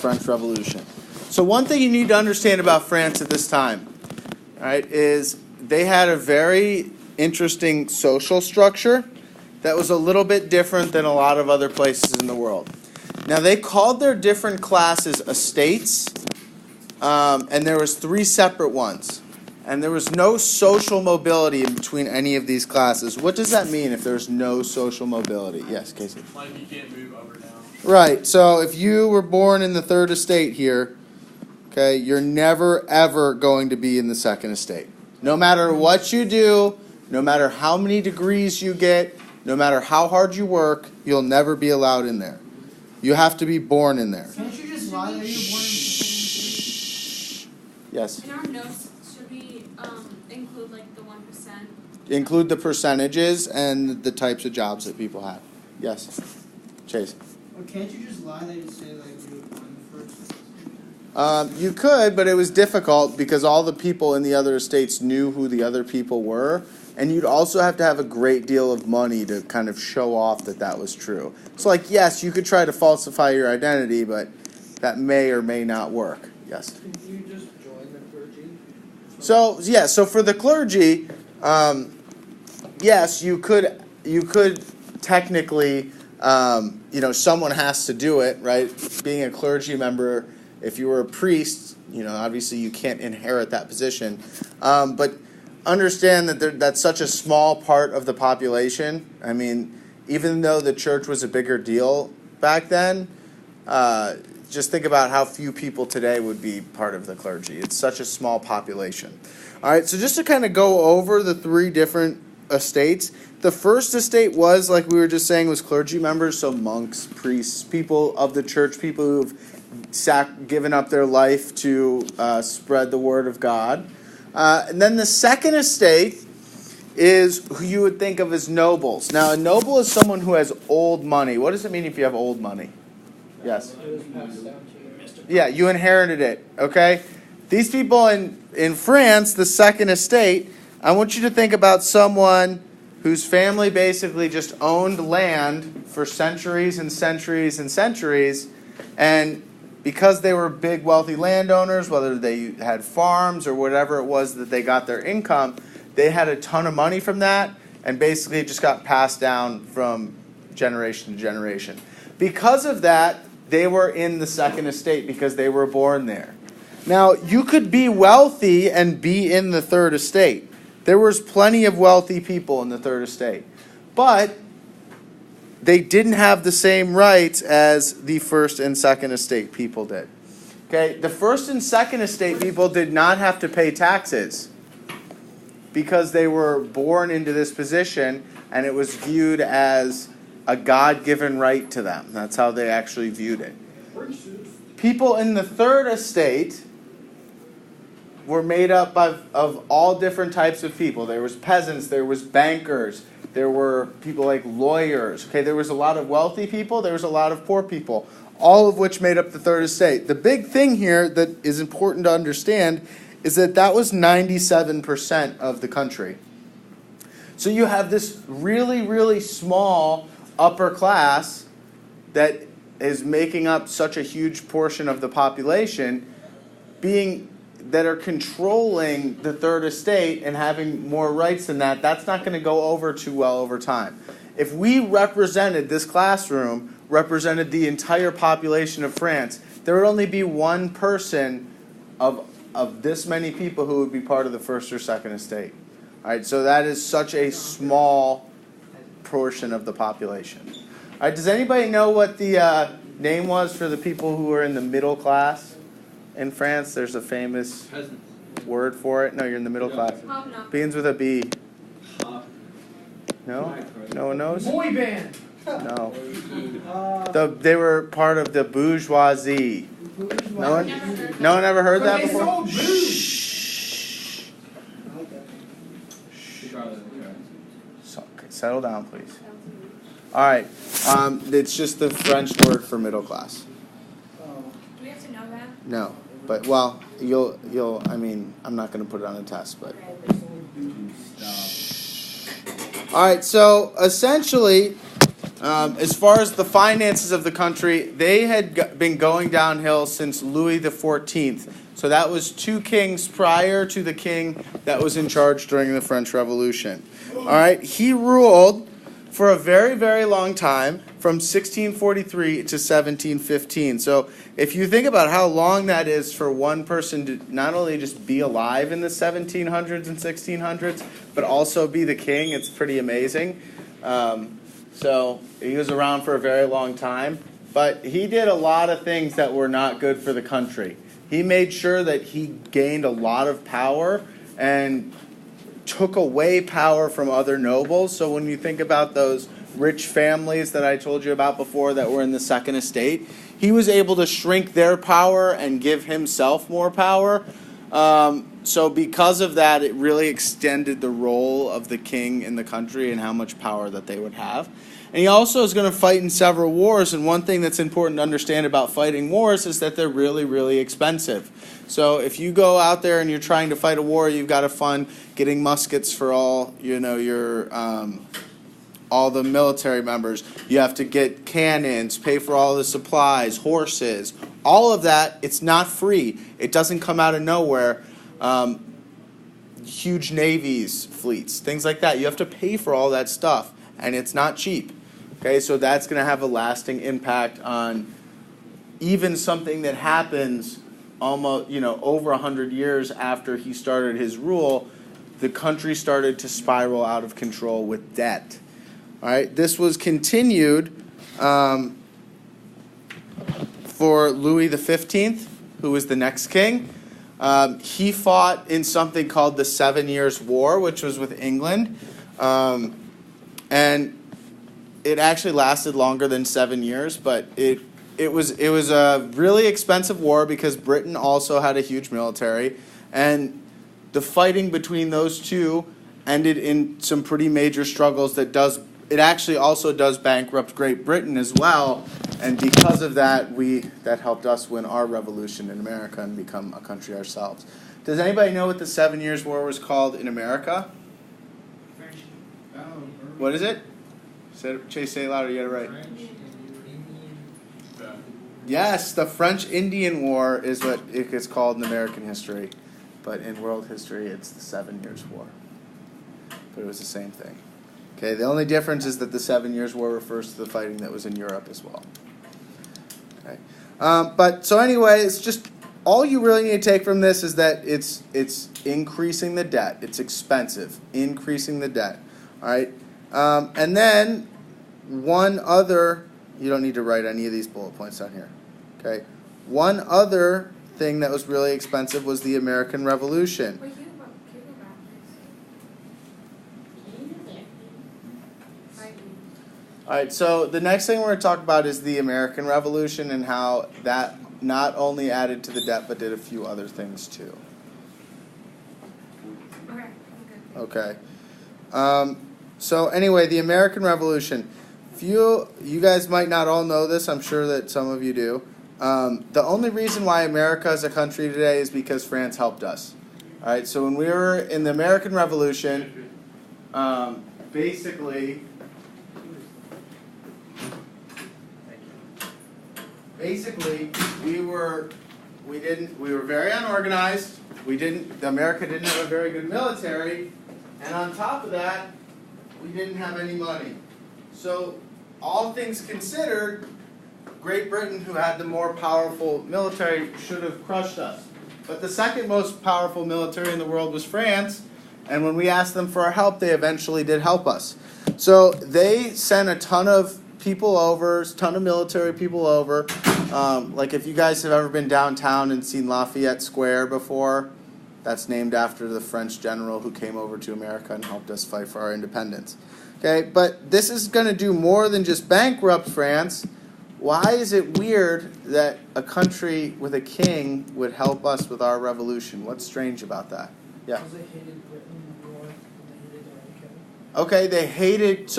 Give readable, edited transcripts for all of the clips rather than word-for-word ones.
French Revolution. So one thing you need to understand about France at this time, all right, is they had a very interesting social structure that was a little bit different than a lot of other places in the world. Now, they called their different classes estates, and there was 3 separate ones. And there was no social mobility in between any of these classes. What does that mean if there's no social mobility? Yes, Casey? Like you can't move up or down. Right. So if you were born in the 3rd estate here, okay, you're never, ever going to be in the 2nd estate. No matter what you do, no matter how many degrees you get, no matter how hard you work, you'll never be allowed in there. You have to be born in there. Can't you just lie that you're born in the Shh. Yes. In our notes, should we include like the 1%? Include the percentages and the types of jobs that people have. Yes. Chase. Or can't you just lie that you say like you were born in the 1st? You could, but it was difficult because all the people in the other estates knew who the other people were. And you'd also have to have a great deal of money to kind of show off that that was true. So, like, yes, you could try to falsify your identity, but that may or may not work. Yes? Can you just join the clergy? So for the clergy, yes, you could technically, someone has to do it, right? Being a clergy member, if you were a priest, obviously you can't inherit that position. But understand that that's such a small part of the population. I mean, even though the church was a bigger deal back then, just think about how few people today would be part of the clergy. It's such a small population. All right, so just to kind of go over the 3 different estates. The first estate was, like we were just saying, was clergy members, so monks, priests, people of the church, people who've given up their life to spread the word of God. And then the second estate is who you would think of as nobles. Now, a noble is someone who has old money. What does it mean if you have old money? Yes? It was passed down to you. Yeah, you inherited it, okay? These people in France, the second estate, I want you to think about someone whose family basically just owned land for centuries and centuries and centuries, and because they were big, wealthy landowners, whether they had farms or whatever it was that they got their income, they had a ton of money from that, and basically it just got passed down from generation to generation. Because of that, they were in the second estate because they were born there. Now, you could be wealthy and be in the third estate. There was plenty of wealthy people in the third estate. But they didn't have the same rights as the first and second estate people did. Okay, the first and second estate people did not have to pay taxes because they were born into this position and it was viewed as a God-given right to them. That's how they actually viewed it. People in the third estate were made up of all different types of people. There was peasants, there was bankers, there were people like lawyers. Okay, there was a lot of wealthy people, there was a lot of poor people, all of which made up the third estate. The big thing here that is important to understand is that that was 97% of the country. So you have this really, really small upper class that is making up such a huge portion of the population that are controlling the third estate and having more rights than that. That's not going to go over too well over time. If we represented this classroom, represented the entire population of France, there would only be one person of this many people who would be part of the first or second estate. All right, so that is such a small portion of the population. All right, does anybody know what the name was for the people who were in the middle class in France? There's a famous word for it. No, you're in the middle class. Begins with a B. No? No one knows? Boy band. No. They were part of the bourgeoisie. No one ever heard that before? Sold booze. Okay, settle down, please. All right. It's just the French word for middle class. Do we have to know that? No, but you'll. I mean, I'm not going to put it on a test, but. All right. So essentially, As far as the finances of the country, they had been going downhill since Louis XIV. So that was 2 kings prior to the king that was in charge during the French Revolution. All right, he ruled for a very, very long time, from 1643 to 1715. So if you think about how long that is for one person to not only just be alive in the 1700s and 1600s, but also be the king, it's pretty amazing. So he was around for a very long time, but he did a lot of things that were not good for the country. He made sure that he gained a lot of power and took away power from other nobles. So when you think about those rich families that I told you about before that were in the second estate, he was able to shrink their power and give himself more power. So because of that, it really extended the role of the king in the country and how much power that they would have. And he also is going to fight in several wars, and one thing that's important to understand about fighting wars is that they're really, really expensive. So if you go out there and you're trying to fight a war, you've got to fund getting muskets for all, your all the military members. You have to get cannons, pay for all the supplies, horses, all of that. It's not free. It doesn't come out of nowhere. Huge navies, fleets, things like that. You have to pay for all that stuff, and it's not cheap. Okay, so that's going to have a lasting impact on even something that happens almost, over 100 years after he started his rule. The country started to spiral out of control with debt. All right, this was continued for Louis XV, who was the next king. He fought in something called the 7 Years' War, which was with England. And it actually lasted longer than 7 years, but it was a really expensive war because Britain also had a huge military, and the fighting between those two ended in some pretty major struggles it actually also does bankrupt Great Britain as well, and because of that that helped us win our revolution in America and become a country ourselves. Does anybody know what the 7 Years' War was called in America? French. What is it? Chase, say it louder. You got it right. French and Indian. Yes, the French-Indian War is what it gets called in American history, but in world history, it's the 7 Years' War. But it was the same thing. Okay, the only difference is that the 7 Years' War refers to the fighting that was in Europe as well. Okay, but so anyway, it's just all you really need to take from this is that it's increasing the debt. It's expensive, increasing the debt. All right, and then one other. You don't need to write any of these bullet points down here. Okay, one other thing that was really expensive was the American Revolution. Wait, can you go back, please? All right, so the next thing we're going to talk about is the American Revolution and how that not only added to the debt but did a few other things too. Okay, Okay. So anyway, the American Revolution. You guys might not all know this. I'm sure that some of you do. The only reason why America is a country today is because France helped us. All right. So when we were in the American Revolution, basically we were very unorganized. America didn't have a very good military, and on top of that, we didn't have any money. So all things considered, Great Britain, who had the more powerful military, should have crushed us. But the second most powerful military in the world was France, and when we asked them for our help, they eventually did help us. So they sent a ton of people over, a ton of military people over. Like if you guys have ever been downtown and seen Lafayette Square before, that's named after the French general who came over to America and helped us fight for our independence. Okay, but this is going to do more than just bankrupt France. Why is it weird that a country with a king would help us with our revolution? What's strange about that? Yeah. Because they hated Britain more than they hated their own king. Okay,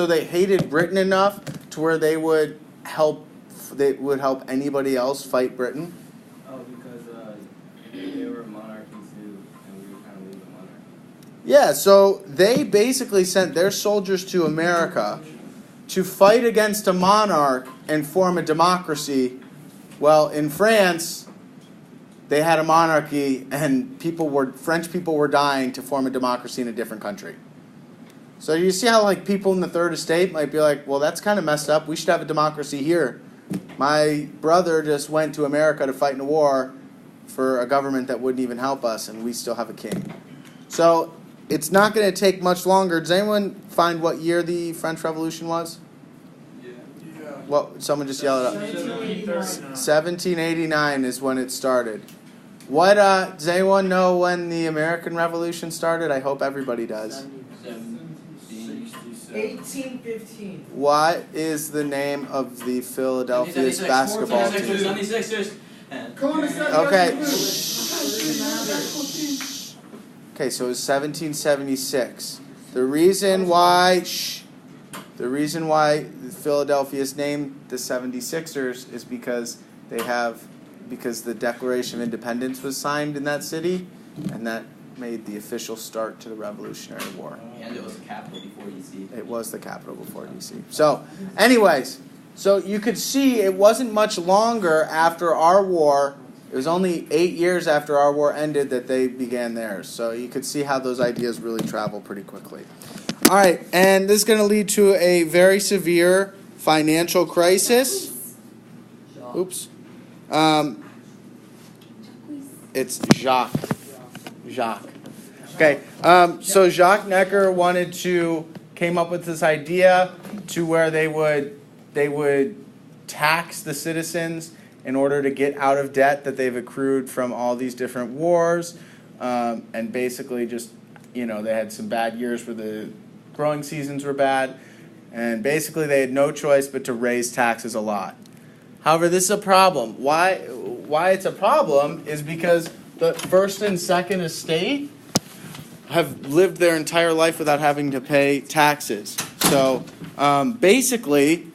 they hated Britain enough to where they would help anybody else fight Britain. Oh, because they were a monarchy too, and we were kind of leaving monarchy. Yeah, so they basically sent their soldiers to America to fight against a monarch and form a democracy. Well, in France, they had a monarchy, and French people were dying to form a democracy in a different country. So you see how like people in the third estate might be like, well, that's kind of messed up. We should have a democracy here. My brother just went to America to fight in a war for a government that wouldn't even help us, and we still have a king. So it's not going to take much longer. Does anyone find what year the French Revolution was? Well, someone just yell it up. 1789 is when it started. What does anyone know when the American Revolution started? I hope everybody does. 1815. What is the name of the Philadelphia's basketball team? 76ers. Okay. Okay, so it was 1776. The reason why Philadelphia is named the 76ers is because the Declaration of Independence was signed in that city, and that made the official start to the Revolutionary War. And it was the capital before D.C. It was the capital before D.C. So, anyways, so you could see it wasn't much longer after our war. It was only 8 years after our war ended that they began theirs. So you could see how those ideas really travel pretty quickly. All right, and this is going to lead to a very severe financial crisis. Oops. It's Jacques. Okay, so Jacques Necker came up with this idea to where they would tax the citizens in order to get out of debt that they've accrued from all these different wars, and basically just, they had some bad years where the growing seasons were bad, and basically they had no choice but to raise taxes a lot. However, this is a problem. Why it's a problem is because the first and second estate have lived their entire life without having to pay taxes. So basically,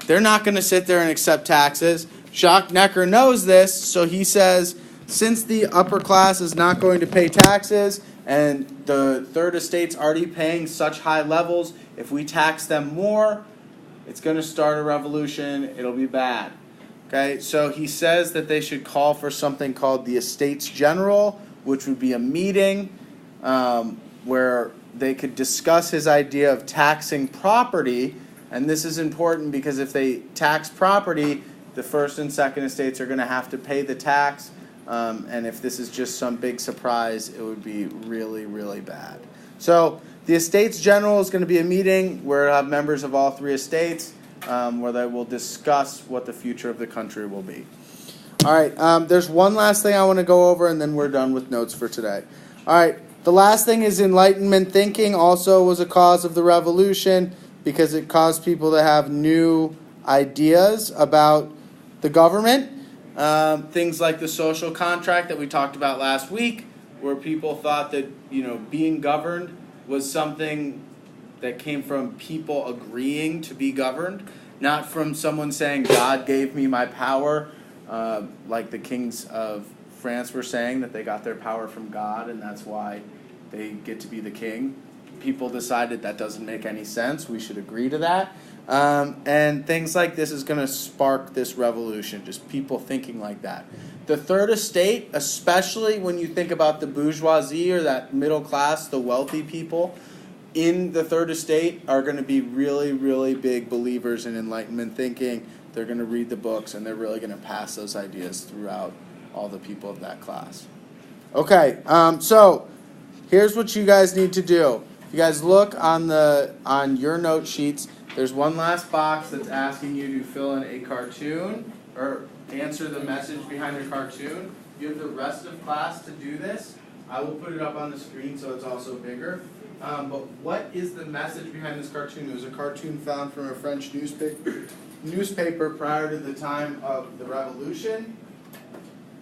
they're not going to sit there and accept taxes. Jacques Necker knows this, so he says, since the upper class is not going to pay taxes, and the third estate's already paying such high levels, if we tax them more, it's going to start a revolution. It'll be bad. Okay, so he says that they should call for something called the Estates General, which would be a meeting where they could discuss his idea of taxing property. And this is important because if they tax property, the first and second estates are going to have to pay the tax. And if this is just some big surprise, it would be really, really bad. So the Estates General is going to be a meeting where it'll have members of all three estates, where they will discuss what the future of the country will be. All right, there's one last thing I want to go over, and then we're done with notes for today. All right, the last thing is Enlightenment thinking also was a cause of the revolution because it caused people to have new ideas about the government. Things like the social contract that we talked about last week, where people thought that, being governed was something that came from people agreeing to be governed, not from someone saying, God gave me my power, like the kings of France were saying that they got their power from God and that's why they get to be the king. People decided that doesn't make any sense. We should agree to that. And things like this is going to spark this revolution, just people thinking like that. The third estate, especially when you think about the bourgeoisie or that middle class, the wealthy people in the third estate are going to be really, really big believers in Enlightenment thinking. They're going to read the books and they're really going to pass those ideas throughout all the people of that class. Okay, so here's what you guys need to do. If you guys look on your note sheets, there's one last box that's asking you to fill in a cartoon or answer the message behind the cartoon. You have the rest of class to do this. I will put it up on the screen so it's also bigger. But what is the message behind this cartoon? It was a cartoon found from a French newspaper prior to the time of the Revolution.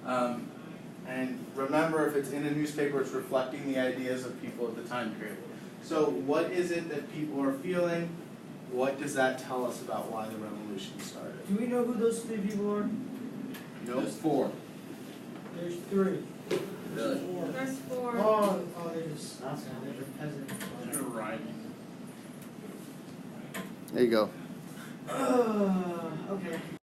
And remember, if it's in a newspaper, it's reflecting the ideas of people at the time period. So what is it that people are feeling? What does that tell us about why the revolution started? Do we know who those three people are? No, There's 4. There's 3. Really? There's 4. Oh, there's peasants. There you go. Okay.